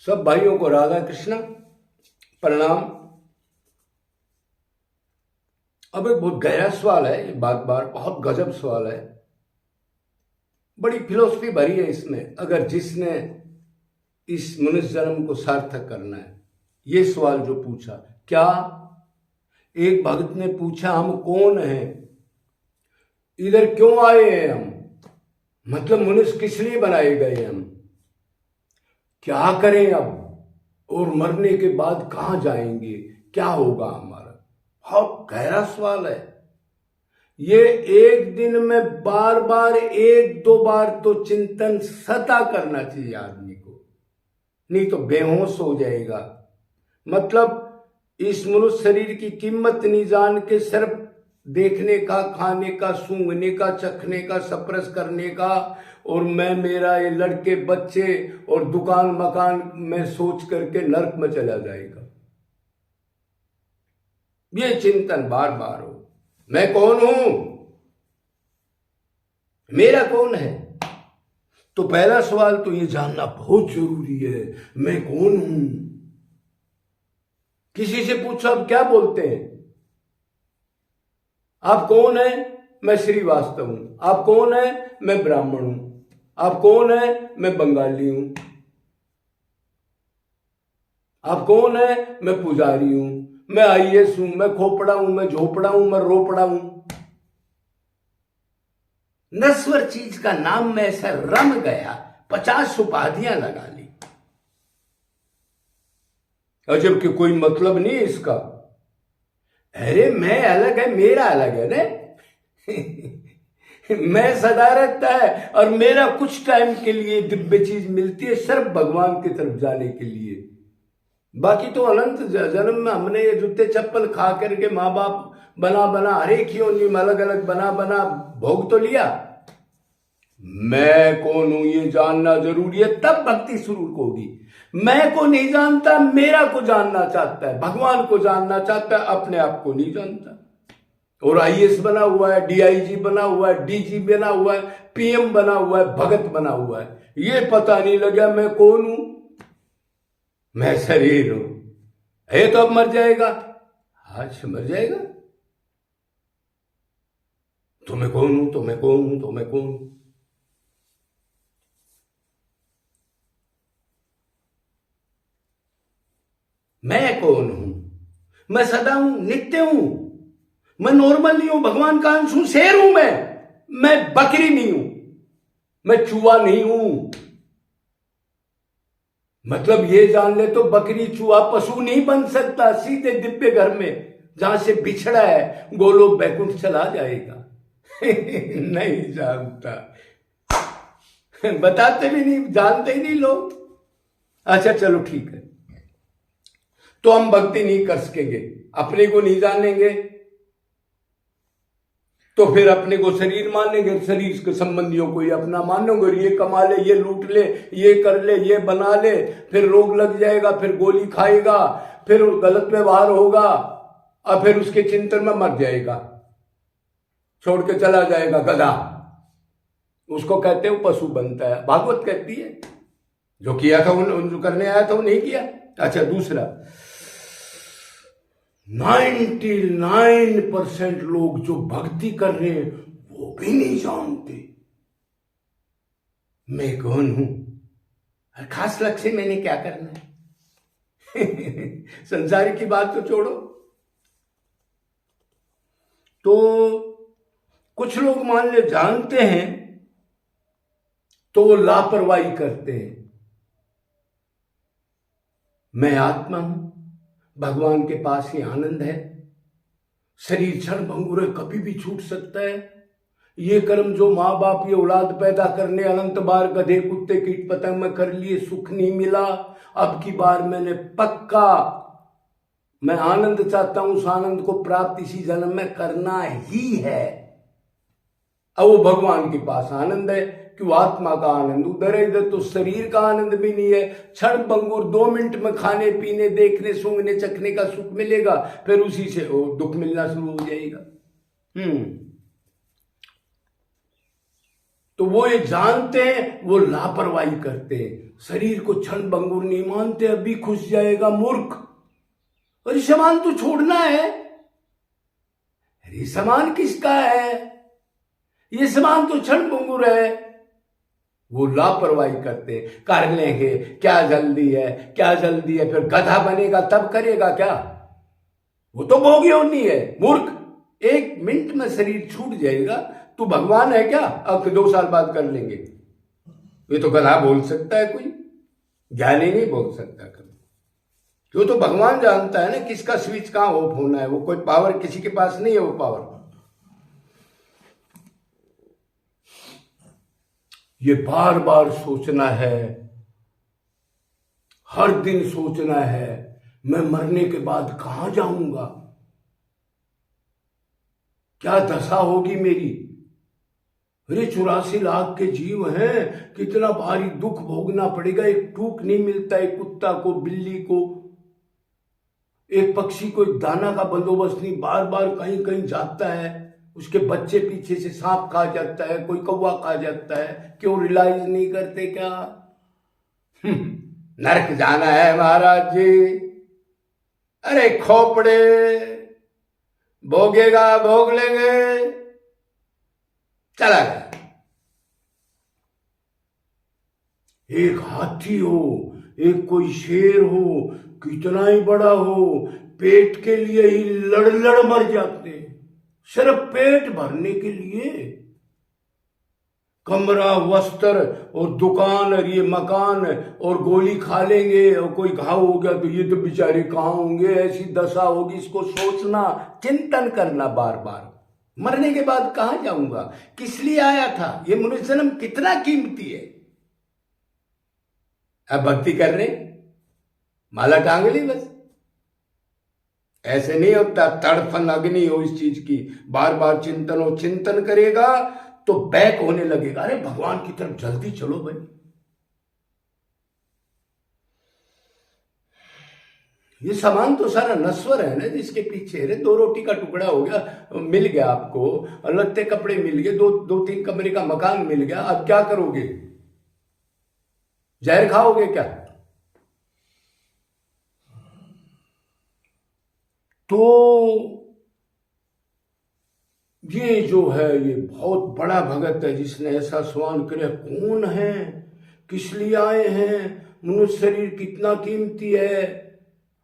सब भाइयों को राधा कृष्ण प्रणाम। अब एक बहुत गहरा सवाल है, ये बार बार बहुत गजब सवाल है, बड़ी फिलोसफी भरी है इसमें। अगर जिसने इस मनुष्य जन्म को सार्थक करना है, ये सवाल जो पूछा, क्या एक भक्त ने पूछा हम कौन हैं, इधर क्यों आए हैं हम, मतलब मनुष्य किस लिए बनाए गए हम, क्या करें अब, और मरने के बाद कहां जाएंगे, क्या होगा हमारा। बहुत गहरा सवाल है ये। एक दिन में बार बार एक दो बार तो चिंतन सदा करना चाहिए आदमी को, नहीं तो बेहोश हो जाएगा। मतलब इस मनुष्य शरीर की कीमत नहीं जान के सिर्फ देखने का, खाने का, सूंघने का, चखने का, स्पर्श करने का, और मैं, मेरा, ये लड़के बच्चे और दुकान मकान में सोच करके नरक में चला जाएगा। ये चिंतन बार बार हो, मैं कौन हूं, मेरा कौन है। तो पहला सवाल तो ये जानना बहुत जरूरी है, मैं कौन हूं। किसी से पूछो आप क्या बोलते हैं, आप कौन है, मैं श्रीवास्तव हूं। आप कौन है, मैं ब्राह्मण हूं। आप कौन है, मैं बंगाली हूं। आप कौन है, मैं पुजारी हूं, मैं आईएएस हूं, मैं खोपड़ा हूं, मैं झोपड़ा हूं, मैं रोपड़ा हूं। नश्वर चीज का नाम में ऐसा रम गया, 50 उपाधियां लगा ली, और जबकि कोई मतलब नहीं है इसका। अरे मैं अलग है, मेरा अलग है ना। मैं सदा रहता है, और मेरा कुछ टाइम के लिए दिव्य चीज मिलती है, सिर्फ भगवान की तरफ जाने के लिए। बाकी तो अनंत जन्म में हमने ये जूते चप्पल खा करके माँ बाप बना बना हर एक योनि में अलग अलग बना बना भोग तो लिया। मैं कौन हूं ये जानना जरूरी है, तब भक्ति शुरू होगी। मैं को नहीं जानता, मेरा को जानना चाहता है, भगवान को जानना चाहता है, अपने आप को नहीं जानता। और आईएएस बना हुआ है, डीआईजी बना हुआ है, डीजी बना हुआ है, पीएम बना हुआ है, भगत बना हुआ है, ये पता नहीं लगा मैं कौन हूं। मैं शरीर हूं, ये तो अब मर जाएगा, आज मर जाएगा। तो मैं कौन हूं, तो मैं कौन हूं, तो मैं कौन हूं। मैं कौन हूं, मैं सदा हूं, नित्य हूं, मैं नॉर्मल नहीं हूं, भगवान का अंश हूं, शेर हूं मैं बकरी नहीं हूं, मैं चूहा नहीं हूं। मतलब ये जान ले तो बकरी चूहा पशु नहीं बन सकता, सीधे दिव्य घर में जहां से बिछड़ा है गोलोक बैकुंठ चला जाएगा। नहीं जानता, बताते भी नहीं, जानते ही नहीं लोग। अच्छा चलो ठीक है, तो हम भक्ति नहीं कर सकेंगे, अपने को नहीं जानेंगे, तो फिर अपने को शरीर मानेंगे, शरीर के संबंधियों को ये अपना मानोगे, ये कमा ले, ये लूट ले, ये कर ले, ये बना ले, फिर रोग लग जाएगा, फिर गोली खाएगा, फिर गलत व्यवहार होगा, और फिर उसके चिंतन में मर जाएगा, छोड़ के चला जाएगा गधा। उसको कहते हैं पशु बनता है, भागवत कहती है। जो किया था जो करने आया था वो नहीं किया। अच्छा दूसरा, 99% लोग जो भक्ति कर रहे हैं वो भी नहीं जानते मैं कौन हूं, खास लक्ष्य मैंने क्या करना है। संसारी की बात तो छोड़ो। तो कुछ लोग मान ले जानते हैं तो वो लापरवाही करते हैं। मैं आत्मा हूं, भगवान के पास ही आनंद है, शरीर क्षण भंगुर है, कभी भी छूट सकता है। ये कर्म जो माँ बाप ये औलाद पैदा करने अनंत बार गधे कुत्ते कीट पतंग में कर लिए, सुख नहीं मिला, अब की बार मैंने पक्का मैं आनंद चाहता हूं, उस आनंद को प्राप्त इसी जन्म में करना ही है। अब वो भगवान के पास आनंद है कि वो आत्मा का आनंद उधर है, इधर तो शरीर का आनंद भी नहीं है। क्षण भंगुर 2 मिनट में खाने पीने देखने सूंघने चखने का सुख मिलेगा, फिर उसी से दुख मिलना शुरू हो जाएगा। तो वो ये जानते हैं, वो लापरवाही करते हैं, शरीर को क्षण भंगुर नहीं मानते, अभी खुश जाएगा मूर्ख। और ये सामान तो छोड़ना है, ये सामान किसका है, ये सामान तो क्षण भंगुर है। वो लापरवाही करते हैं, कर लेंगे, क्या जल्दी है, क्या जल्दी है, फिर गधा बनेगा तब करेगा क्या, वो तो भोगी होनी है मूर्ख। 1 मिनट में शरीर छूट जाएगा, तू भगवान है क्या, अब 2 साल बाद कर लेंगे। ये तो गधा बोल सकता है, कोई ज्ञानी नहीं बोल सकता कभी। जो तो भगवान जानता है ना किसका स्विच कहां ऑफ होना है, वो कोई पावर किसी के पास नहीं है, वो पावर। ये बार बार सोचना है, हर दिन सोचना है, मैं मरने के बाद कहां जाऊंगा, क्या दशा होगी मेरी। अरे 84 लाख के जीव हैं, कितना भारी दुख भोगना पड़ेगा। एक टूक नहीं मिलता, एक कुत्ता को, बिल्ली को, एक पक्षी को एक दाना का बंदोबस्त नहीं, बार बार कहीं कहीं जाता है, उसके बच्चे पीछे से सांप खा जाता है, कोई कौवा खा जाता है, क्यों रियलाइज नहीं करते क्या। नरक जाना है महाराज जी, अरे खोपड़े, भोगेगा भोग लेंगे, चला गया। एक हाथी हो, एक कोई शेर हो, कितना ही बड़ा हो, पेट के लिए ही लड़ लड़ मर जाते, सिर्फ पेट भरने के लिए। कमरा, वस्त्र और दुकान और ये मकान और गोली खा लेंगे, और कोई घाव हो गया तो ये तो बेचारे कहाँ होंगे, ऐसी दशा होगी। इसको सोचना, चिंतन करना बार बार, मरने के बाद कहां जाऊंगा, किस लिए आया था, ये मनुष्य जन्म कितना कीमती है। अब भक्ति कर रहे, माला टांग ली बस, ऐसे नहीं होता। तड़फन अग्नि हो इस चीज की, बार बार चिंतन हो, चिंतन करेगा तो बैक होने लगेगा, अरे भगवान की तरफ जल्दी चलो भाई। ये सामान तो सारा नश्वर है ना जिसके पीछे। अरे 2 रोटी का टुकड़ा हो गया, मिल गया आपको, लत्ते कपड़े मिल गए, 2-3 कमरे का मकान मिल गया, अब क्या करोगे, जहर खाओगे क्या। तो ये जो है, ये बहुत बड़ा भगत है जिसने ऐसा सवाल किया, कौन है, किस लिए आए हैं, मनुष्य शरीर कितना कीमती है,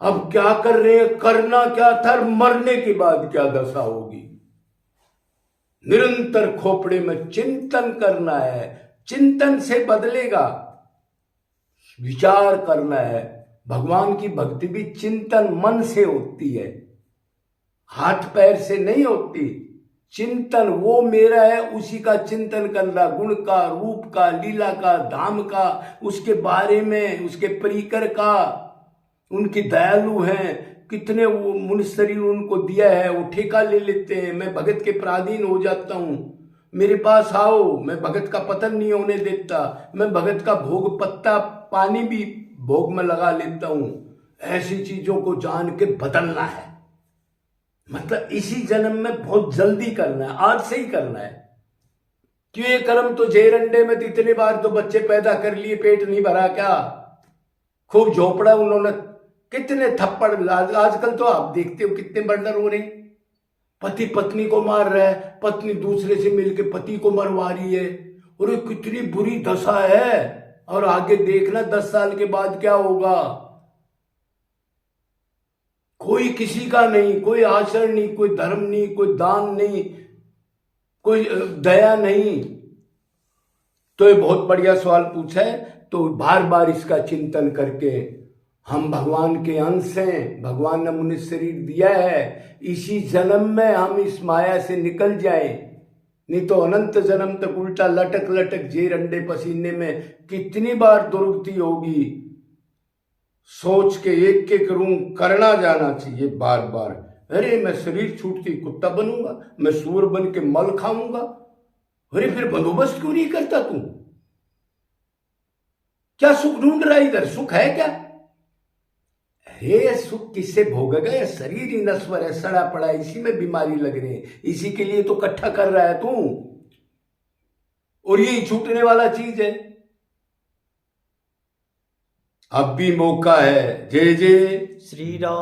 अब क्या कर रहे हैं, करना क्या था, मरने के बाद क्या दशा होगी। निरंतर खोपड़े में चिंतन करना है, चिंतन से बदलेगा, विचार करना है। भगवान की भक्ति भी चिंतन मन से होती है, हाथ पैर से नहीं होती। चिंतन वो मेरा है, उसी का चिंतन करना, गुण का, रूप का, लीला का, धाम का, उसके बारे में, उसके परिकर का, उनकी दयालु हैं, कितने वो मनुष्य शरीर उनको दिया है, वो ठेका ले लेते हैं। मैं भगत के पराधीन हो जाता हूं, मेरे पास आओ, मैं भगत का पतन नहीं होने देता, मैं भगत का भोग पत्ता पानी भी भोग में लगा लेता हूं। ऐसी चीजों को जान के बदलना है, मतलब इसी जन्म में बहुत जल्दी करना है, आज से ही करना है। क्यों ये कर्म तो जेर अंडे में इतने बार तो बच्चे पैदा कर लिए, पेट नहीं भरा क्या, खूब झोपड़ा उन्होंने, कितने थप्पड़। आजकल तो आप देखते हो कितने मर्डर हो रहे, पति पत्नी को मार रहा है, पत्नी दूसरे से मिलकर पति को मरवा रही है, और ये कितनी बुरी दशा है। और आगे देखना 10 साल के बाद क्या होगा। कोई किसी का नहीं, कोई आचरण नहीं, कोई धर्म नहीं, कोई दान नहीं, कोई दया नहीं। तो ये बहुत बढ़िया सवाल पूछा है। तो बार बार इसका चिंतन करके, हम भगवान के अंश हैं, भगवान ने मनुष्य शरीर दिया है, इसी जन्म में हम इस माया से निकल जाए, नहीं तो अनंत जन्म तक उल्टा लटक लटक जेर अंडे पसीने में कितनी बार दुर्गति होगी। सोच के एक एक रूम करना जाना चाहिए बार बार। अरे मैं शरीर छूटती कुत्ता बनूंगा, मैं सूअर बन के मल खाऊंगा। अरे फिर बंदोबस्त क्यों नहीं करता तू, क्या सुख ढूंढ रहा है इधर, सुख है क्या। अरे सुख किससे भोगेगा, ये शरीर ही नश्वर है, सड़ा पड़ा है, इसी में बीमारी लग रही है, इसी के लिए तो इकट्ठा कर रहा है तू। और यही छूटने वाला चीज है। अब भी मौका है। जय जय श्री राम।